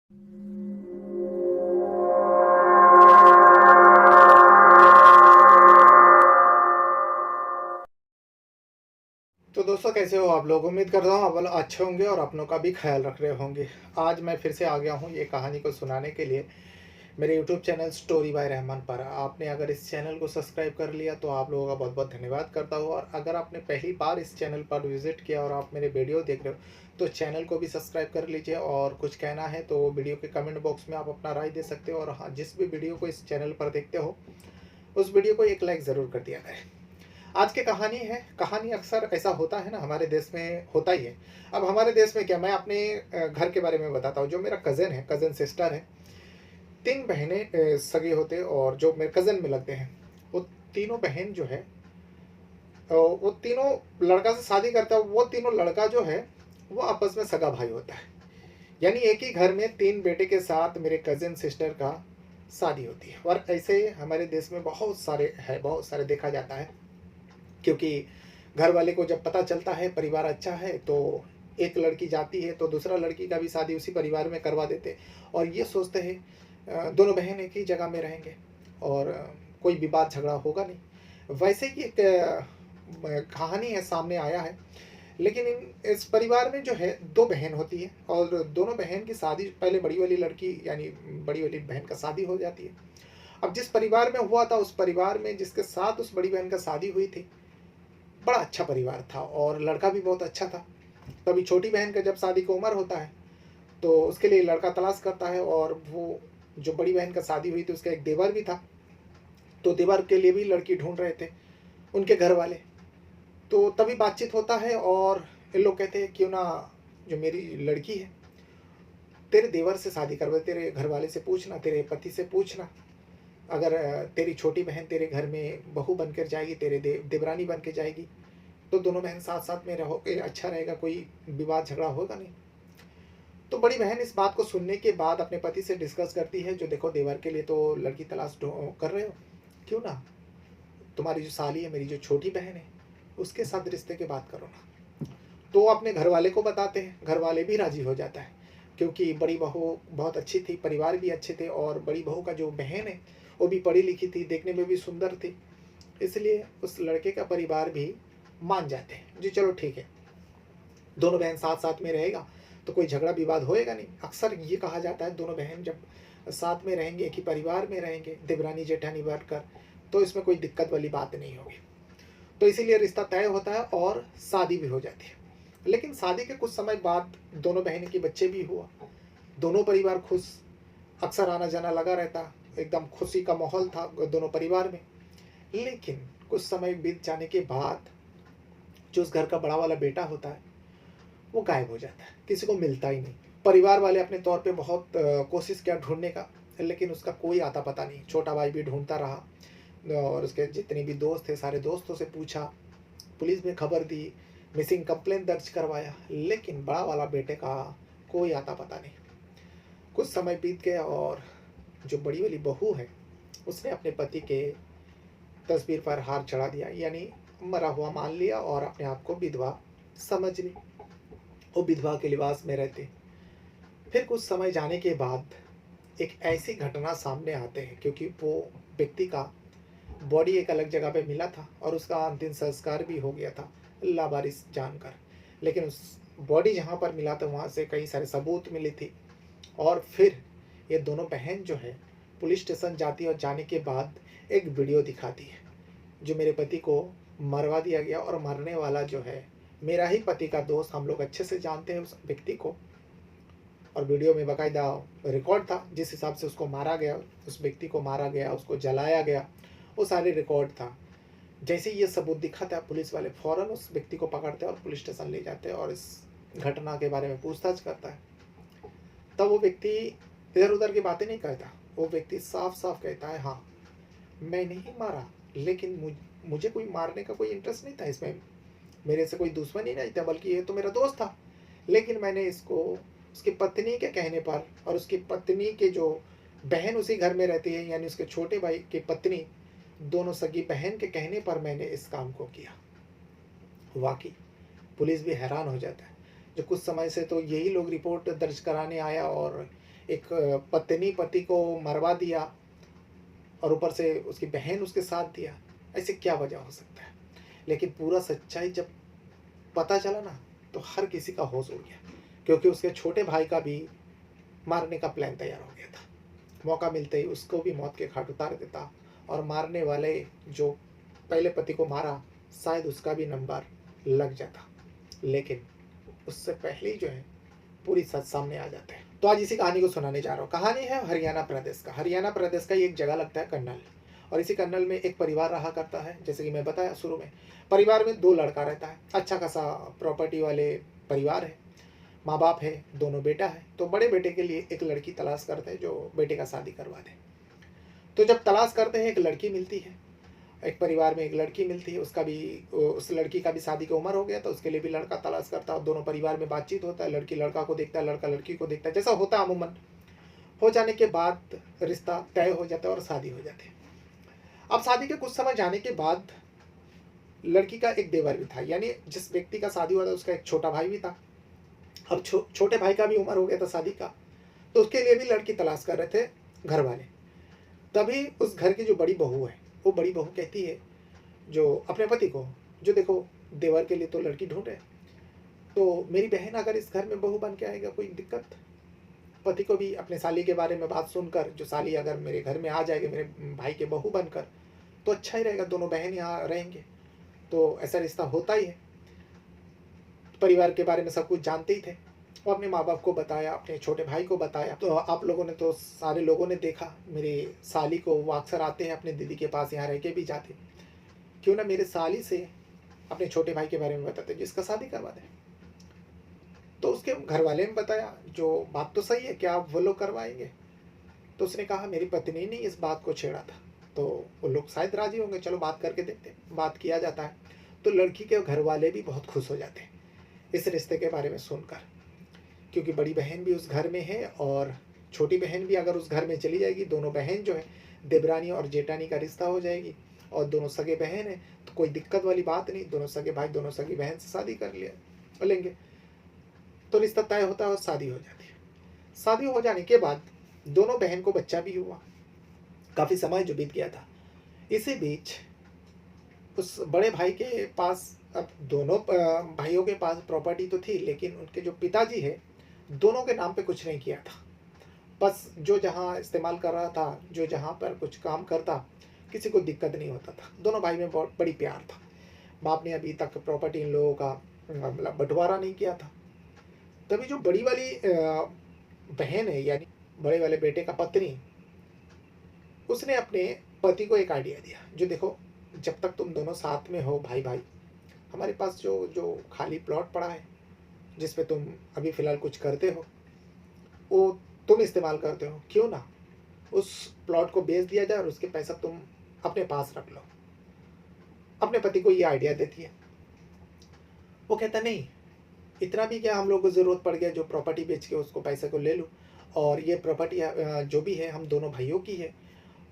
तो दोस्तों, कैसे हो आप लोग? उम्मीद करता हूँ आप लोग अच्छे होंगे और अपनों का भी ख्याल रख रहे होंगे। आज मैं फिर से आ गया हूँ ये कहानी को सुनाने के लिए मेरे YouTube channel story by Rahman पर। आपने अगर इस चैनल को सब्सक्राइब कर लिया तो आप लोगों का बहुत बहुत धन्यवाद करता हूँ, और अगर आपने पहली बार इस चैनल पर विजिट किया और आप मेरे वीडियो देख रहे हो तो चैनल को भी सब्सक्राइब कर लीजिए। और कुछ कहना है तो वीडियो के कमेंट बॉक्स में आप अपना राय दे सकते हो, और हाँ, जिस भी वीडियो को इस चैनल पर देखते हो उस वीडियो को एक लाइक ज़रूर कर दिया करें। आज की कहानी है, कहानी अक्सर ऐसा होता है ना, हमारे देश में होता ही है। अब हमारे देश में क्या, मैं अपने घर के बारे में बताता हूँ। जो मेरा कज़न है, कज़न सिस्टर है, तीन बहनें सगे होते और जो मेरे कज़न में लगते हैं, वो तीनों बहन जो है, वो तीनों लड़का से शादी करता है। वो तीनों लड़का जो है वो आपस में सगा भाई होता है। यानी एक ही घर में तीन बेटे के साथ मेरे कज़न सिस्टर का शादी होती है। और ऐसे हमारे देश में बहुत सारे है, बहुत सारे देखा जाता है। क्योंकि घर वाले को जब पता चलता है परिवार अच्छा है तो एक लड़की जाती है तो दूसरा लड़की का भी शादी उसी परिवार में करवा देते, और ये सोचते हैं दोनों बहन एक ही जगह में रहेंगे और कोई विवाद झगड़ा होगा नहीं। वैसे ही एक कहानी है, सामने आया है। लेकिन इस परिवार में जो है दो बहन होती है, और दोनों बहन की शादी पहले बड़ी वाली लड़की यानी बड़ी वाली बहन का शादी हो जाती है। अब जिस परिवार में हुआ था, उस परिवार में जिसके साथ उस बड़ी बहन का शादी हुई थी, बड़ा अच्छा परिवार था और लड़का भी बहुत अच्छा था। तभी छोटी बहन का जब शादी की उम्र होता है तो उसके लिए लड़का तलाश करता है, और वो जो बड़ी बहन का शादी हुई थी उसका एक देवर भी था, तो देवर के लिए भी लड़की ढूंढ रहे थे उनके घर वाले। तो तभी बातचीत होता है और ये लोग कहते हैं क्यों ना जो मेरी लड़की है तेरे देवर से शादी करवा, तेरे घर वाले से पूछना, तेरे पति से पूछना। अगर तेरी छोटी बहन तेरे घर में बहू बनकर जाएगी, तेरे देवरानी बन के जाएगी, तो दोनों बहन साथ साथ में रहोगे, अच्छा रहेगा, कोई विवाद झगड़ा होगा नहीं। तो बड़ी बहन इस बात को सुनने के बाद अपने पति से डिस्कस करती है, जो देखो देवर के लिए तो लड़की तलाश कर रहे हो, क्यों ना तुम्हारी जो साली है, मेरी जो छोटी बहन है, उसके साथ रिश्ते की बात करो ना। तो अपने घर वाले को बताते हैं, घर वाले भी राजी हो जाता है, क्योंकि बड़ी बहू बहुत अच्छी थी, परिवार भी अच्छे थे, और बड़ी बहू का जो बहन है वो भी पढ़ी लिखी थी, देखने में भी सुंदर थी। इसलिए उस लड़के का परिवार भी मान जाते हैं जी, चलो ठीक है, दोनों बहन साथ साथ में रहेगा तो कोई झगड़ा विवाद होएगा नहीं। अक्सर ये कहा जाता है दोनों बहन जब साथ में रहेंगे, एक ही परिवार में रहेंगे, देवरानी जेठानी बैठकर, तो इसमें कोई दिक्कत वाली बात नहीं होगी। तो इसीलिए रिश्ता तय होता है और शादी भी हो जाती है। लेकिन शादी के कुछ समय बाद दोनों बहन के बच्चे भी हुआ, दोनों परिवार खुश, अक्सर आना जाना लगा रहता, एकदम खुशी का माहौल था दोनों परिवार में। लेकिन कुछ समय बीत जाने के बाद जो उस घर का बड़ा वाला बेटा होता है वो गायब हो जाता है, किसी को मिलता ही नहीं। परिवार वाले अपने तौर पे बहुत कोशिश किया ढूंढने का, लेकिन उसका कोई आता पता नहीं। छोटा भाई भी ढूंढता रहा, और उसके जितने भी दोस्त थे सारे दोस्तों से पूछा, पुलिस में खबर दी, मिसिंग कंप्लेंट दर्ज करवाया, लेकिन बड़ा वाला बेटे का कोई आता पता नहीं। कुछ समय बीत गया और जो बड़ी वाली बहू है उसने अपने पति के तस्वीर पर हार चढ़ा दिया, यानी मरा हुआ मान लिया, और अपने आप को विधवा समझ ली। वो विधवा के लिबास में रहते। फिर कुछ समय जाने के बाद एक ऐसी घटना सामने आते हैं, क्योंकि वो व्यक्ति का बॉडी एक अलग जगह पे मिला था और उसका अंतिम संस्कार भी हो गया था लावारिस जानकर। लेकिन उस बॉडी जहाँ पर मिला था वहाँ से कई सारे सबूत मिली थी। और फिर ये दोनों बहन जो है पुलिस स्टेशन जाती है, और जाने के बाद एक वीडियो दिखाती है जो मेरे पति को मरवा दिया गया, और मरने वाला जो है मेरा ही पति का दोस्त। हम लोग अच्छे से जानते हैं उस व्यक्ति को, और वीडियो में बाकायदा रिकॉर्ड था जिस हिसाब से उसको मारा गया, उस व्यक्ति को मारा गया, उसको जलाया गया, वो सारे रिकॉर्ड था। जैसे ही ये सबूत दिखाता है पुलिस वाले फ़ौरन उस व्यक्ति को पकड़ते हैं और पुलिस स्टेशन ले जाते हैं, और इस घटना के बारे में पूछताछ करता है। तब वो व्यक्ति इधर उधर की बातें नहीं करता, वो व्यक्ति साफ साफ कहता है, हाँ मैं नहीं मारा, लेकिन मुझे कोई मारने का कोई इंटरेस्ट नहीं था इसमें, मेरे से कोई दुश्मनी नहीं था, बल्कि ये तो मेरा दोस्त था। लेकिन मैंने इसको उसकी पत्नी के कहने पर, और उसकी पत्नी के जो बहन उसी घर में रहती है यानी उसके छोटे भाई की पत्नी, दोनों सगी बहन के कहने पर मैंने इस काम को किया। वाकई पुलिस भी हैरान हो जाता है। जो कुछ समय से तो यही लोग रिपोर्ट दर्ज कराने आया, और एक पत्नी पति को मरवा दिया और ऊपर से उसकी बहन उसके साथ दिया, ऐसे क्या वजह हो सकता है? लेकिन पूरा सच्चाई जब पता चला ना, तो हर किसी का होश उड़ गया, क्योंकि उसके छोटे भाई का भी मारने का प्लान तैयार हो गया था। मौका मिलते ही उसको भी मौत के घाट उतार देता और मारने वाले जो पहले पति को मारा, शायद उसका भी नंबर लग जाता। लेकिन उससे पहले ही जो है पूरी सच सामने आ जाते हैं। तो आज इसी कहानी को सुनाने जा रहा हूँ। कहानी है हरियाणा प्रदेश का। हरियाणा प्रदेश का ही एक जगह लगता है कर्नल, और इसी कर्नल में एक परिवार रहा करता है। जैसे कि मैं बताया शुरू में, परिवार में 2 लड़का रहता है। अच्छा खासा प्रॉपर्टी वाले परिवार है, माँ बाप है, दोनों बेटा है। तो बड़े बेटे के लिए एक लड़की तलाश करते हैं जो बेटे का शादी करवा दे। तो जब तलाश करते हैं, एक लड़की मिलती है, एक परिवार में एक लड़की मिलती है। उसका भी, उस लड़की का भी शादी की उम्र हो गया, तो उसके लिए भी लड़का तलाश करता है। और दोनों परिवार में बातचीत होता है, लड़की लड़का को देखता है, लड़का लड़की को देखता है, जैसा होता है अमूमन। हो जाने के बाद रिश्ता तय हो जाता है और शादी हो जाती है। अब शादी के कुछ समय जाने के बाद लड़की का एक देवर भी था, यानी जिस व्यक्ति का शादी हुआ था उसका एक छोटा भाई भी था। अब छोटे भाई का भी उम्र हो गया था शादी का, तो उसके लिए भी लड़की तलाश कर रहे थे घर वाले। तभी उस घर की जो बड़ी बहू है, वो बड़ी बहू कहती है जो अपने पति को, जो देखो देवर के लिए तो लड़की ढूंढे, तो मेरी बहन अगर इस घर में बहू बन के आएगा कोई दिक्कत? पति को भी अपने साली के बारे में बात सुनकर, जो साली अगर मेरे घर में आ जाएगी मेरे भाई के बहू बनकर, तो अच्छा ही रहेगा, दोनों बहन यहाँ रहेंगे, तो ऐसा रिश्ता होता ही है। परिवार के बारे में सब कुछ जानते ही थे। वो अपने माँ बाप को बताया, अपने छोटे भाई को बताया। तो आप लोगों ने, तो सारे लोगों ने देखा मेरी साली को, वो अक्सर आते हैं अपने दीदी के पास, यहाँ रह के भी जाते, क्यों ना मेरे साली से अपने छोटे भाई के बारे में बताते जिसका शादी करवा दें। तो उसके घर वाले ने बताया, जो बात तो सही है, क्या आप वो लोग करवाएंगे? तो उसने कहा मेरी पत्नी ने इस बात को छेड़ा था, तो वो लोग शायद राजी होंगे, चलो बात करके देखते हैं। बात किया जाता है, तो लड़की के घर वाले भी बहुत खुश हो जाते हैं इस रिश्ते के बारे में सुनकर, क्योंकि बड़ी बहन भी उस घर में है और छोटी बहन भी अगर उस घर में चली जाएगी, दोनों बहन जो है देवरानी और जेठानी का रिश्ता हो जाएगी, और दोनों सगे बहन है, तो कोई दिक्कत वाली बात नहीं, दोनों सगे भाई दोनों सगी बहन से शादी कर लेंगे, तो रिश्ता तय होता है और शादी हो जाती है। शादी हो जाने के बाद दोनों बहन को बच्चा भी हुआ। काफ़ी समय जो बीत गया था, इसी बीच उस बड़े भाई के पास, अब दोनों भाइयों के पास प्रॉपर्टी तो थी, लेकिन उनके जो पिताजी है, दोनों के नाम पे कुछ नहीं किया था। बस जो जहाँ इस्तेमाल कर रहा था, जो जहाँ पर कुछ काम करता, किसी को दिक्कत नहीं होता था। दोनों भाई में बहुत बड़ी प्यार था। बाप ने अभी तक प्रॉपर्टी इन लोगों का मतलब बंटवारा नहीं किया था। तभी जो बड़ी वाली बहन है, यानी बड़े वाले बेटे का पत्नी, उसने अपने पति को एक आइडिया दिया, जो देखो जब तक तुम दोनों साथ में हो भाई भाई, हमारे पास जो जो खाली प्लॉट पड़ा है, जिस पे तुम अभी फ़िलहाल कुछ करते हो, वो तुम इस्तेमाल करते हो, क्यों ना उस प्लॉट को बेच दिया जाए और उसके पैसा तुम अपने पास रख लो। अपने पति को ये आइडिया देती है। वो कहता नहीं, इतना भी क्या, हम लोग को ज़रूरत पड़ गया जो प्रॉपर्टी बेच के उसको पैसे को ले लूँ, और ये प्रॉपर्टी जो भी है हम दोनों भाइयों की है,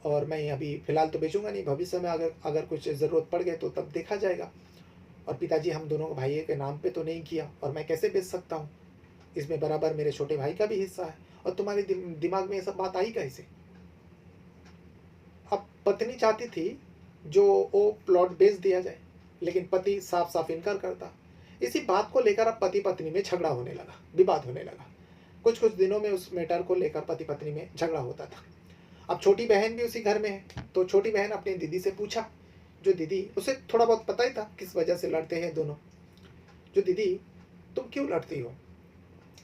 और मैं अभी फ़िलहाल तो बेचूंगा नहीं, भविष्य में अगर अगर कुछ ज़रूरत पड़ गई तो तब देखा जाएगा। और पिताजी हम दोनों भाइयों के नाम पे तो नहीं किया, और मैं कैसे बेच सकता हूँ? इसमें बराबर मेरे छोटे भाई का भी हिस्सा है, और तुम्हारे दिमाग में ये सब बात आई कैसे? अब पत्नी चाहती थी जो वो प्लॉट बेच दिया जाए, लेकिन पति साफ साफ इनकार करता। इसी बात को लेकर अब पति पत्नी में झगड़ा होने लगा, विवाद होने लगा। कुछ कुछ दिनों में उस मैटर को लेकर पति पत्नी में झगड़ा होता था। अब छोटी बहन भी उसी घर में है, तो छोटी बहन अपनी दीदी से पूछा, जो दीदी, उसे थोड़ा बहुत पता ही था किस वजह से लड़ते हैं दोनों, जो दीदी तुम क्यों लड़ती हो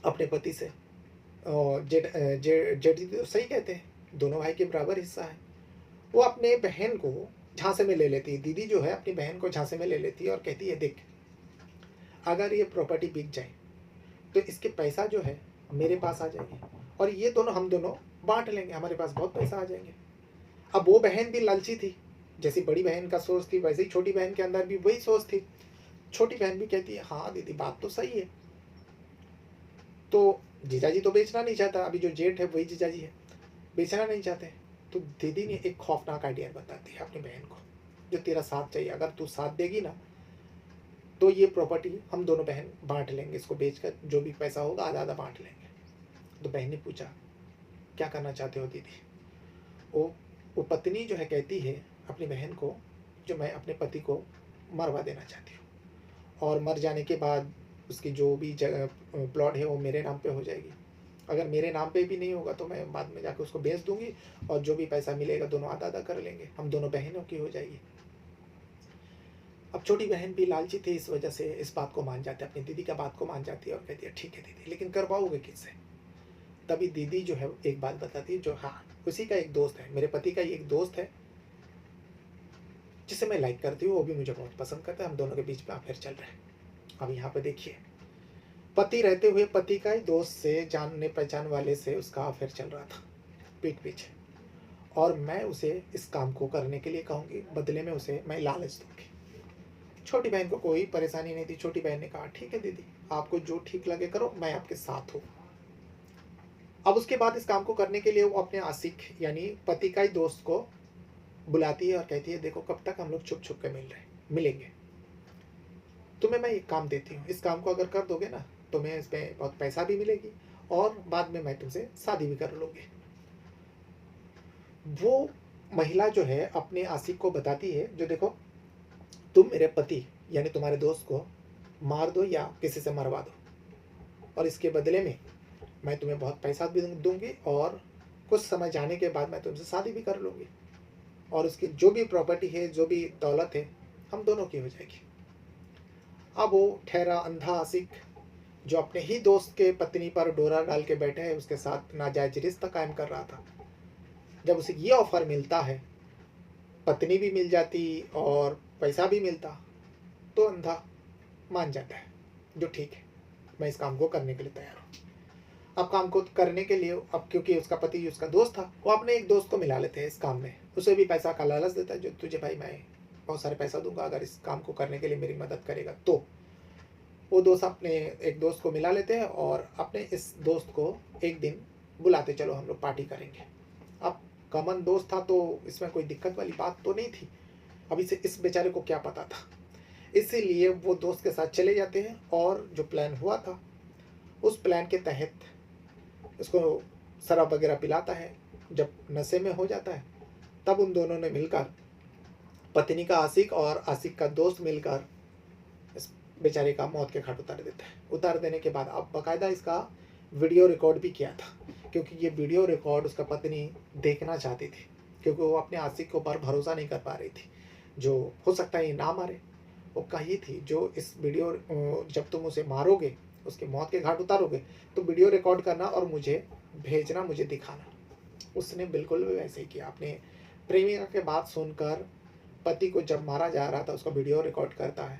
अपने पति से? और जेठ दीदी तो सही कहते हैं, दोनों भाई के बराबर हिस्सा है। वो अपने बहन को झांसे में ले लेती है, दीदी जो है अपनी बहन को झांसे में ले लेती है और कहती है देख, अगर ये प्रॉपर्टी बिक जाए तो इसके पैसा जो है मेरे पास आ जाएंगे, और ये दोनों हम दोनों बांट लेंगे, हमारे पास बहुत पैसा आ जाएंगे। अब वो बहन भी लालची थी, जैसी बड़ी बहन का सोच थी वैसे ही छोटी बहन के अंदर भी वही सोच थी। छोटी बहन भी कहती है हाँ दीदी बात तो सही है। तो जीजाजी तो बेचना नहीं चाहता, अभी जो जेठ है वही जीजाजी है, बेचना नहीं चाहते। तो दीदी ने एक खौफनाक आइडिया बताती है अपनी बहन को, जो तेरा साथ चाहिए, अगर तू साथ देगी ना तो ये प्रॉपर्टी हम दोनों बहन बांट लेंगे, इसको बेचकर जो भी पैसा होगा आधा आधा बांट लेंगे। तो बहन ने पूछा क्या करना चाहते हो दीदी? वो पत्नी जो है कहती है अपनी बहन को, जो मैं अपने पति को मरवा देना चाहती हूँ और मर जाने के बाद उसकी जो भी जगह प्लॉट है वो मेरे नाम पे हो जाएगी। अगर मेरे नाम पे भी नहीं होगा तो मैं बाद में जाकर उसको बेच दूँगी और जो भी पैसा मिलेगा दोनों आधा-आधा कर लेंगे, हम दोनों बहनों की हो जाएगी। अब छोटी बहन भी लालची थी, इस वजह से इस बात को मान जाती है, अपनी दीदी का बात को मान जाती है और कहती है ठीक है दीदी, लेकिन करवाओगे किससे? तभी दीदी जो है एक बात बताती है, जो हाँ, उसी का एक दोस्त है, मेरे पति का ही एक दोस्त है, जिसे मैं लाइक करती हूँ, वो भी मुझे बहुत पसंद करता है, हम दोनों के बीच में अफेयर चल रहा है। अब यहाँ पे देखिए, पति रहते हुए पति का ही दोस्त से, जानने पहचान वाले से उसका अफेयर चल रहा था, पीठ पीछे, और मैं उसे इस काम को करने के लिए कहूँगी, बदले में उसे मैं लालच दूँगी। छोटी बहन को कोई परेशानी नहीं थी, छोटी बहन ने कहा ठीक है दीदी, आपको जो ठीक लगे करो, मैं आपके साथ हूँ। अब उसके बाद इस काम को करने के लिए वो अपने आशिक यानी पति का ही दोस्त को बुलाती है और कहती है देखो कब तक हम लोग छुप छुप के मिलेंगे, तुम्हें मैं एक काम देती हूँ, इस काम को अगर कर दोगे ना, तुम्हें इसमें बहुत पैसा भी मिलेगी और बाद में मैं तुमसे शादी भी कर लूँगी। वो महिला जो है अपने आशिक को बताती है, जो देखो तुम मेरे पति यानी तुम्हारे दोस्त को मार दो या किसी से मरवा दो, और इसके बदले में मैं तुम्हें बहुत पैसा भी दूंगी और कुछ समय जाने के बाद मैं तुमसे शादी भी कर लूँगी और उसकी जो भी प्रॉपर्टी है, जो भी दौलत है, हम दोनों की हो जाएगी। अब वो ठहरा अंधा आशिक जो अपने ही दोस्त के पत्नी पर डोरा डाल के बैठे है, उसके साथ नाजायज रिश्ता कायम कर रहा था, जब उसे ये ऑफर मिलता है, पत्नी भी मिल जाती और पैसा भी मिलता, तो अंधा मान जाता है, जो ठीक है, मैं इस काम को करने के लिए तैयार हूँ। अब काम को करने के लिए, अब क्योंकि उसका पति उसका दोस्त था, वो अपने एक दोस्त को मिला लेते हैं इस काम में, उसे भी पैसा का लालच देता है, जो तुझे भाई मैं बहुत सारे पैसा दूंगा अगर इस काम को करने के लिए मेरी मदद करेगा। तो वो दोस्त अपने एक दोस्त को मिला लेते हैं और अपने इस दोस्त को एक दिन बुलाते, चलो हम लोग पार्टी करेंगे। अब कॉमन दोस्त था तो इसमें कोई दिक्कत वाली बात तो नहीं थी, अब इस बेचारे को क्या पता था, इसीलिए वो दोस्त के साथ चले जाते हैं और जो प्लान हुआ था उस प्लान के तहत उसको शराब वगैरह पिलाता है। जब नशे में हो जाता है तब उन दोनों ने मिलकर, पत्नी का आशिक और आशिक का दोस्त मिलकर इस बेचारे का मौत के घाट उतार देता है। उतार देने के बाद अब बाकायदा इसका वीडियो रिकॉर्ड भी किया था, क्योंकि ये वीडियो रिकॉर्ड उसका पत्नी देखना चाहती थी, क्योंकि वो अपने आशिक के ऊपर भरोसा नहीं कर पा रही थी, जो हो सकता है ये ना मारे। वो कही थी जो इस वीडियो, जब तुम उसे मारोगे, उसके मौत के घाट उतारोगे, तो वीडियो रिकॉर्ड करना और मुझे भेजना, मुझे दिखाना। उसने बिल्कुल भी वैसे ही किया, अपने प्रेमिका के बात सुनकर पति को जब मारा जा रहा था उसका वीडियो रिकॉर्ड करता है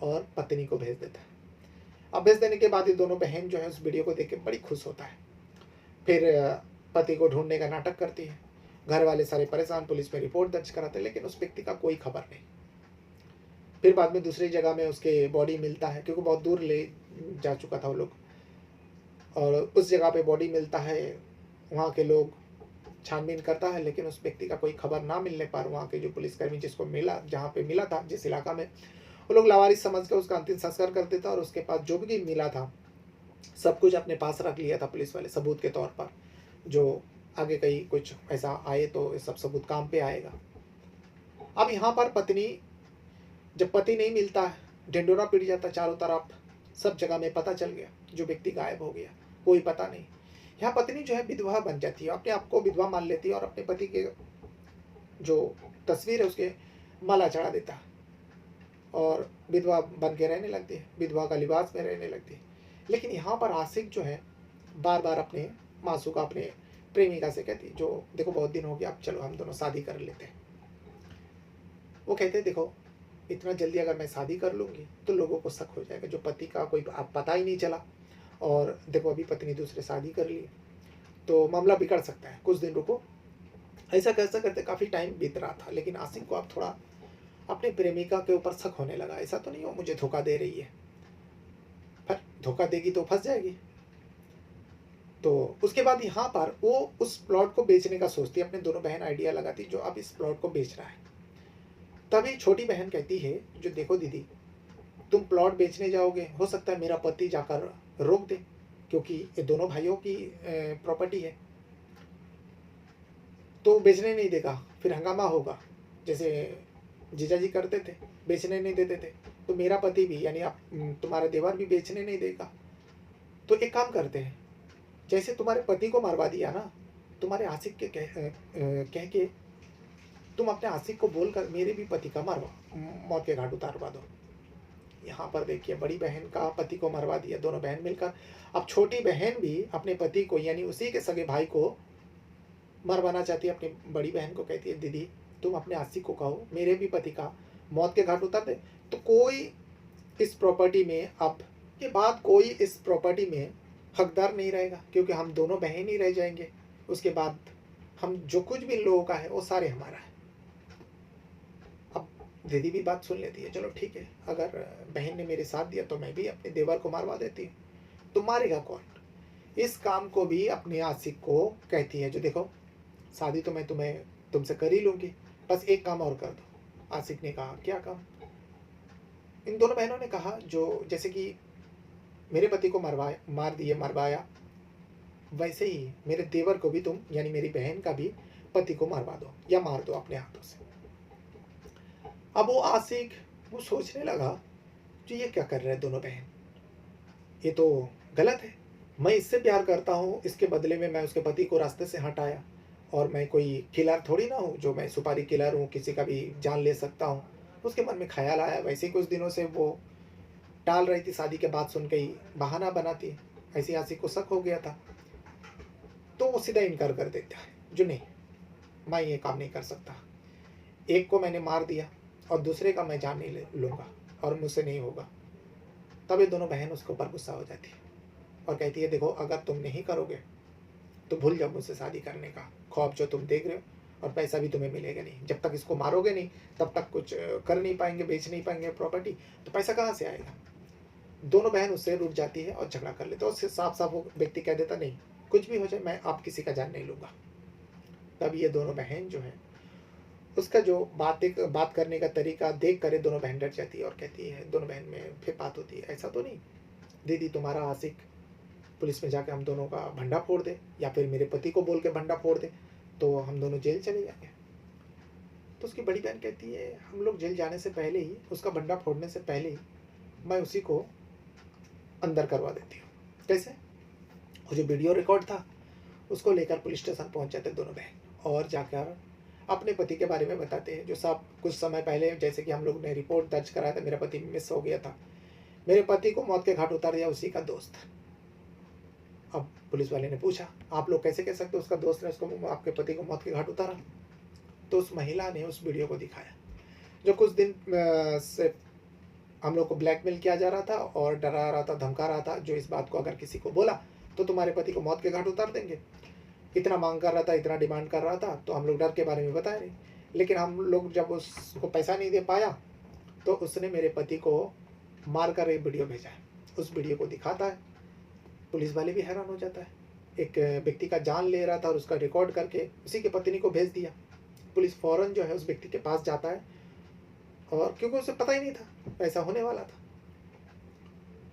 और पत्नी को भेज देता है। अब भेज देने के बाद ये दोनों बहन जो है उस वीडियो को देख के बड़ी खुश होता है, फिर पति को ढूंढने का नाटक करती है। घर वाले सारे परेशान, पुलिस में रिपोर्ट दर्ज कराते, लेकिन उस व्यक्ति का कोई खबर नहीं। फिर बाद में दूसरी जगह में उसके बॉडी मिलता है, क्योंकि बहुत दूर ले जा चुका था वो लोग, और उस जगह पे बॉडी मिलता है। वहाँ के लोग छानबीन करता है, लेकिन उस व्यक्ति का कोई खबर ना मिलने पर वहाँ के जो पुलिसकर्मी जिसको मिला, जहाँ पे मिला था, जिस इलाका में, वो लोग लावारिस समझ कर उसका अंतिम संस्कार कर देता और उसके पास जो भी मिला था सब कुछ अपने पास रख लिया था पुलिस वाले, सबूत के तौर पर, जो आगे कहीं कुछ ऐसा आए तो ये सब सबूत काम पे आएगा। अब यहाँ पर पत्नी, जब पति नहीं मिलता है, ढिंडोरा पीट जाता चारों तरफ, सब जगह में पता चल गया, जो व्यक्ति गायब हो गया, कोई पता नहीं। यहाँ पत्नी जो है विधवा बन जाती है, अपने आप को विधवा मान लेती है और अपने पति के जो तस्वीर है उसके माला चढ़ा देता है और विधवा बन के रहने लगती है, विधवा का लिबास में रहने लगती है। लेकिन यहाँ पर आशिक जो है बार बार अपने मासूका, अपने प्रेमिका से कहती है, जो देखो बहुत दिन हो गया, अब चलो हम दोनों शादी कर लेते हैं। वो कहते हैं देखो इतना जल्दी अगर मैं शादी कर लूँगी तो लोगों को शक हो जाएगा, जो पति का कोई अब पता ही नहीं चला, और देखो अभी पत्नी दूसरे शादी कर ली तो मामला बिगड़ सकता है, कुछ दिन रुको। ऐसा कैसा करते काफ़ी टाइम बीत रहा था, लेकिन आशिक को अब थोड़ा अपने प्रेमिका के ऊपर शक होने लगा, ऐसा तो नहीं हो मुझे धोखा दे रही है, पर धोखा देगी तो फंस जाएगी। तो उसके बाद यहाँ पर वो उस प्लॉट को बेचने का सोचती है, अपने दोनों बहन आइडिया लगाती जो अब इस प्लॉट को बेच रहा है। तभी छोटी बहन कहती है, जो देखो दीदी तुम प्लॉट बेचने जाओगे, हो सकता है मेरा पति जाकर रोक दे, क्योंकि ये दोनों भाइयों की प्रॉपर्टी है, तो बेचने नहीं देगा, फिर हंगामा होगा, जैसे जीजा जी करते थे, बेचने नहीं देते थे। तो मेरा पति भी यानी आप तुम्हारा देवर भी बेचने नहीं देगा। तो एक काम करते हैं, जैसे तुम्हारे पति को मरवा दिया ना, तुम्हारे आशिक के कह के तुम अपने आशिक को बोलकर मेरे भी पति का मरवा मौत के घाट उतारवा दो। यहाँ पर देखिए, बड़ी बहन का पति को मरवा दिया, दोनों बहन मिलकर। अब छोटी बहन भी अपने पति को यानी उसी के सगे भाई को मरवाना चाहती है। अपनी बड़ी बहन को कहती है, दीदी तुम अपने आशिक को कहो मेरे भी पति का मौत के घाट उतार दे। तो कोई इस प्रॉपर्टी में, अब के बाद कोई इस प्रॉपर्टी में हकदार नहीं रहेगा, क्योंकि हम दोनों बहन ही रह जाएंगे। उसके बाद हम जो कुछ भी लोगों का है वो सारे हमारा है। अब दीदी भी बात सुन लेती है, चलो ठीक है, अगर बहन ने मेरे साथ दिया तो मैं भी अपने देवर को मारवा देती हूँ। तो मारेगा कौन? इस काम को भी अपने आशिक को कहती है, जो देखो शादी तो मैं तुमसे कर ही लूँगी, बस एक काम और कर दो। आशिक ने कहा, क्या काम? इन दोनों बहनों ने कहा, जो जैसे कि मेरे पति को मरवाया, वैसे ही मेरे देवर को भी तुम यानी मेरी बहन का भी पति को मरवा दो या मार दो अपने हाथों से। अब वो आशिक वो सोचने लगा, कि ये क्या कर रहे हैं दोनों बहन, ये तो गलत है। मैं इससे प्यार करता हूँ, इसके बदले में मैं उसके पति को रास्ते से हटाया, और मैं कोई किलर थोड़ी ना हूँ जो मैं सुपारी किलर हूँ, किसी का भी जान ले सकता हूँ। उसके मन में ख्याल आया, वैसे ही कुछ दिनों से वो टाल रही थी, शादी के बाद सुन के ही बहाना बनाती, ऐसी आशिक को शक हो गया था। तो वो सीधा इनकार कर देता है, जो नहीं, मैं ये काम नहीं कर सकता। एक को मैंने मार दिया और दूसरे का मैं जान नहीं लूँगा और मुझसे नहीं होगा। तब ये दोनों बहन उसके ऊपर गुस्सा हो जाती है और कहती है, देखो अगर तुम नहीं करोगे तो भूल जाओ मुझसे शादी करने का ख्वाब जो तुम देख रहे हो, और पैसा भी तुम्हें मिलेगा नहीं। जब तक इसको मारोगे नहीं तब तक कुछ कर नहीं पाएंगे, बेच नहीं पाएंगे प्रॉपर्टी, तो पैसा कहाँ से आएगा? दोनों बहन उससे रुठ जाती है और झगड़ा कर लेते, उससे साफ साफ वो व्यक्ति कह देता, नहीं कुछ भी हो जाए मैं आप किसी का जान नहीं लूँगा। तब ये दोनों बहन जो है, उसका जो बात करने का तरीका देख कर दोनों बहन डर जाती है और कहती है, दोनों बहन में फिर बात होती है, ऐसा तो नहीं दीदी तुम्हारा आशिक पुलिस में जाके हम दोनों का भंडा फोड़ दे, या फिर मेरे पति को बोल के भंडा फोड़ दे, तो हम दोनों जेल चले जाएंगे। तो उसकी बड़ी बहन कहती है, हम लोग जेल जाने से पहले ही, उसका भंडा फोड़ने से पहले ही मैं उसी को अंदर करवा देती हूँ। कैसे? वो जो वीडियो रिकॉर्ड था उसको लेकर पुलिस स्टेशन पहुँच जाते दोनों बहन, और जाकर अपने पति के बारे में बताते हैं, जो सब कुछ समय पहले, जैसे कि हम लोग ने रिपोर्ट दर्ज कराया था, मेरा पति मिस हो गया था, मेरे पति को मौत के घाट उतार दिया उसी का दोस्त। अब पुलिस वाले ने पूछा, आप लोग कैसे कह सकते हो उसका दोस्त ने उसको, आपके पति को मौत के घाट उतारा? तो उस महिला ने उस वीडियो को दिखाया, जो कुछ दिन से हम लोग को ब्लैकमेल किया जा रहा था और डरा रहा था, धमका रहा था, जो इस बात को अगर किसी को बोला तो तुम्हारे पति को मौत के घाट उतार देंगे। इतना मांग कर रहा था, इतना डिमांड कर रहा था, तो हम लोग डर के बारे में बताए नहीं। लेकिन हम लोग जब उसको पैसा नहीं दे पाया तो उसने मेरे पति को मार कर एक वीडियो भेजा है। उस वीडियो को दिखाता है, पुलिस वाले भी हैरान हो जाता है। एक व्यक्ति का जान ले रहा था और उसका रिकॉर्ड करके उसी के पत्नी को भेज दिया। पुलिस फ़ौरन जो है उस व्यक्ति के पास जाता है, और क्योंकि उसे पता ही नहीं था ऐसा होने वाला था,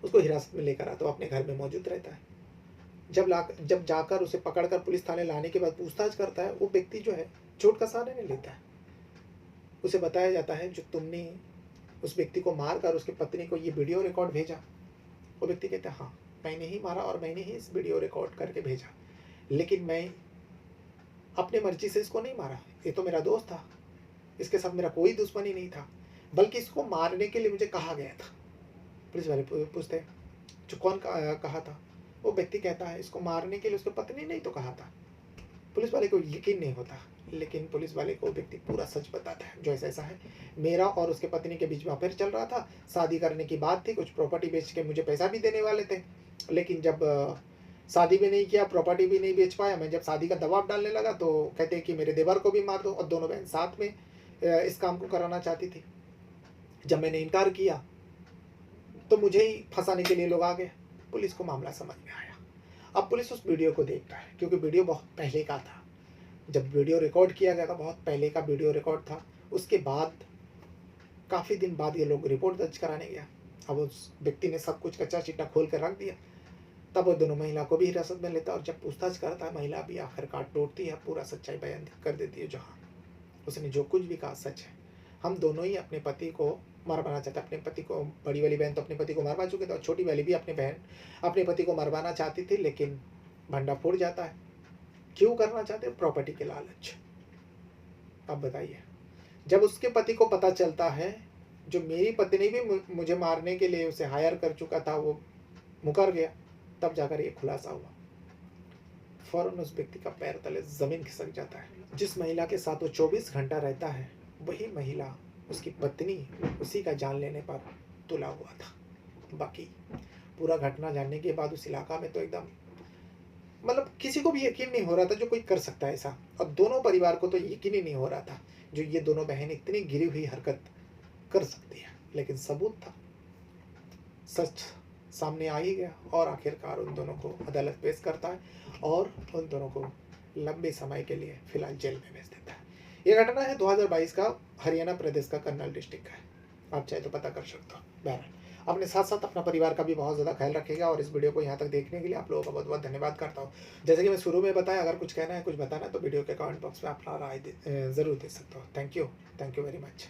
उसको हिरासत में लेकर आता, वो अपने घर में मौजूद रहता है। जब जाकर उसे पकड़कर पुलिस थाने लाने के बाद पूछताछ करता है, वो व्यक्ति जो है झूठ का सहारा नहीं लेता है। उसे बताया जाता है, जो तुमने उस व्यक्ति को मार कर उसकी पत्नी को ये वीडियो रिकॉर्ड भेजा। वो व्यक्ति कहता है, हाँ मैंने ही मारा और मैंने ही इस वीडियो रिकॉर्ड करके भेजा, लेकिन मैं अपने मर्जी से इसको नहीं मारा, ये तो मेरा दोस्त था, इसके साथ मेरा कोई दुश्मनी नहीं था, बल्कि इसको मारने के लिए मुझे कहा गया था। पुलिस वाले पूछते हैं, जो कौन कहा था? वो व्यक्ति कहता है, इसको मारने के लिए उसकी पत्नी ने ही तो कहा था। पुलिस वाले को यकीन नहीं होता, लेकिन पुलिस वाले को व्यक्ति पूरा सच बताता है, जो ऐसा है, मेरा और उसके पत्नी के बीच में अफेयर चल रहा था, शादी करने की बात थी, कुछ प्रॉपर्टी बेच के मुझे पैसा भी देने वाले थे, लेकिन जब शादी भी नहीं किया, प्रॉपर्टी भी नहीं बेच पाया, मैं जब शादी का दबाव डालने लगा तो कहते हैं कि मेरे देवर को भी मार दो, और दोनों बहन साथ में इस काम को कराना चाहती थी। जब मैंने इनकार किया तो मुझे ही फंसाने के लिए लोग आ गए। पुलिस को मामला समझ में आया। अब पुलिस उस वीडियो को देखता है, क्योंकि वीडियो बहुत पहले का था, जब वीडियो रिकॉर्ड किया गया था बहुत पहले का वीडियो रिकॉर्ड था। उसके बाद काफ़ी दिन बाद ये लोग रिपोर्ट दर्ज कराने गया। अब उस व्यक्ति ने सब कुछ कच्चा चिट्ठा खोल कर रख दिया। तब वो दोनों महिला को भी हिरासत में लेता है और जब पूछताछ करता है महिला भी आखिरकार टूटती है, पूरा सच्चाई बयान कर देती है। जो हाँ, उसने जो कुछ भी कहा सच है। हम दोनों ही अपने पति को मरवाना चाहते, अपने पति को, बड़ी वाली बहन तो अपने पति को मरवा चुके थे और छोटी वाली भी अपने पति को मरवाना चाहती थी, लेकिन भंडा फोड़ जाता है। क्यों करना चाहते? प्रॉपर्टी के लालच। अब बताइए, जब उसके पति को पता चलता है जो मेरी पत्नी भी मुझे मारने के लिए उसे हायर कर चुका था वो मुकर गया, तब जाकर ये खुलासा हुआ। फौरन उस व्यक्ति का पैर तले जमीन खिसक जाता है। जिस महिला के साथ वो 24 घंटा रहता है वही महिला उसकी पत्नी उसी का जान लेने पर तुला हुआ था। बाकी पूरा घटना जानने के बाद उस इलाका में तो एकदम मतलब किसी को भी यकीन नहीं हो रहा था जो कोई कर सकता है ऐसा, और दोनों परिवार को तो यकीन ही नहीं हो रहा था जो ये दोनों बहन इतनी गिरी हुई हरकत कर सकती है। लेकिन सबूत था, सच सामने आ ही गया और आखिरकार उन दोनों को अदालत पेश करता है और उन दोनों को लंबे समय के लिए फिलहाल जेल में भेज देता है। ये घटना है 2022 का, हरियाणा प्रदेश का कर्नल डिस्ट्रिक्ट का है। आप चाहे तो पता कर सकते हो। बहरहाल अपने साथ साथ अपना परिवार का भी बहुत ज़्यादा ख्याल रखिएगा और इस वीडियो को यहाँ तक देखने के लिए आप लोगों का बहुत बहुत धन्यवाद करता हूँ। जैसे कि मैं शुरू में बताया, अगर कुछ कहना है, कुछ बताना है तो वीडियो के कमेंट बॉक्स में अपना राय ज़रूर दे सकते हो। Thank you very much.